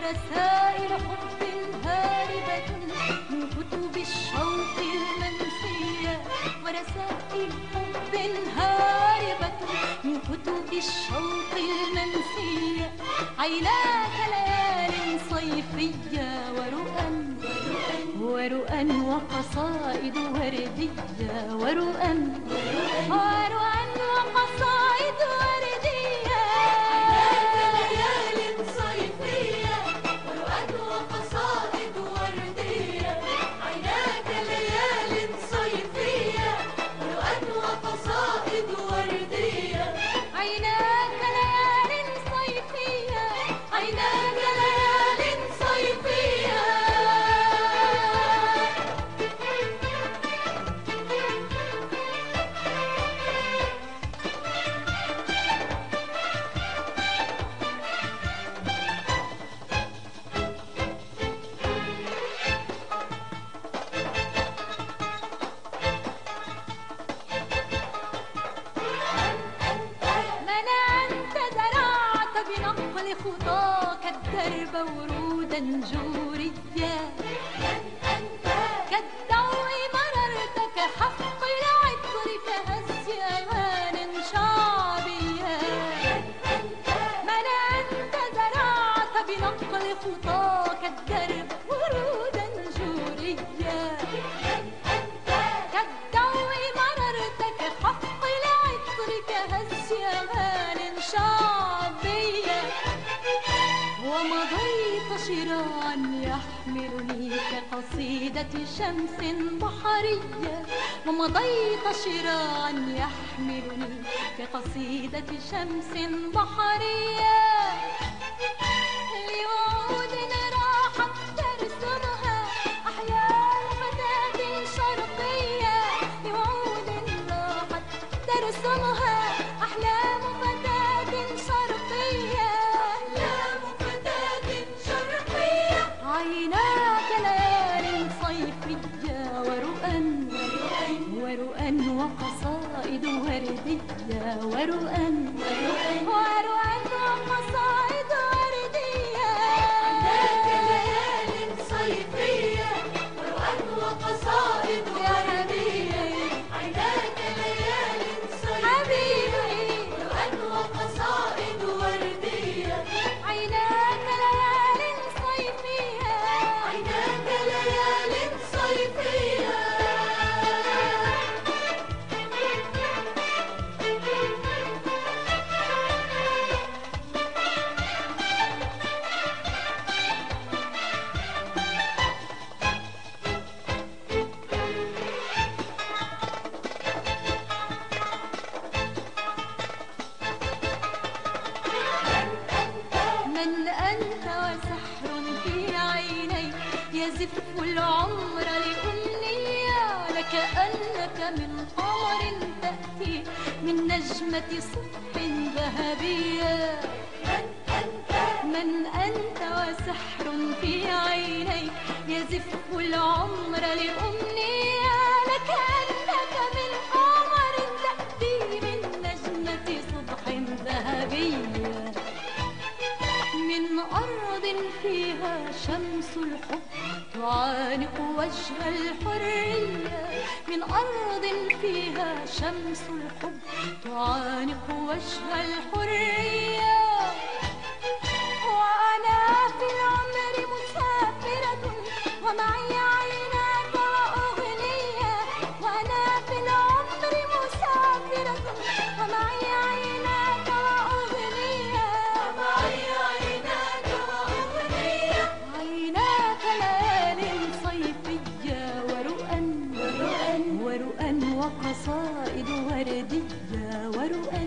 ورسائل حب هاربة من كتب الشوق المنسية، ورسائل حب هاربة من كتب الشوق المنسية. عيناك ليال صيفية ورؤى وقصائد وردية، ورؤى وقصائد وردية. عيناك ليال صيفية ورؤى وقصائد وردية. عيناك ليال صيفية ورؤى وقصائد وردية. عيناك ليال صيفية، عيناك ليال صيفية. من أنت زرعت بنقل خطاك الدرب ورودا جورية، كالضوء مررت كحق العطر كهز أغان شعبية. من أنت زرعت بنقل خطاك الدرب ورودا جورية، كالضوء مررت كحق العطر كهز أغان شعبية. ومضيت شراعا يحملني كقصيدة شمس بحرية، ومضيت شراعا يحملني كقصيدة شمس بحرية. لوعود راحت ترسمها أحلام فتاة شرقية، لوعود راحت ترسمها أحلام فتاة شرقية، أحلام فتاة شرقية. عيناك ليال صيفية ورؤى وقصائد وردية، ورؤى وقصائد وردية. عيناك ليال صيفية ورؤى وقصائد وردية. عيناك ليال صيفية ورؤى وقصائد وردية. عيناك ليال صيفية، عيناك ليال صيفية. من أنت وسحر في عيني يزف العمر لأمنية، لكأنك من قمر تأتي من نجمة صبح ذهبية. من أنت وسحر في عيني يزف العمر لأمنية، لكأنك من قمر تأتي من نجمة صبح ذهبية. من أرض فيها شمس الحب تعانق وجه الحرية، من أرض فيها شمس الحب تعانق وجه الحرية. وأنا في العمر مسافرة ومعي عيناك وأغنية، وأنا في العمر مسافرة ومعي عيناك وأغنية، ومعي عيناك وأغنية. عيناك ليال صيفية ورؤى وقصائد وردية، ورؤى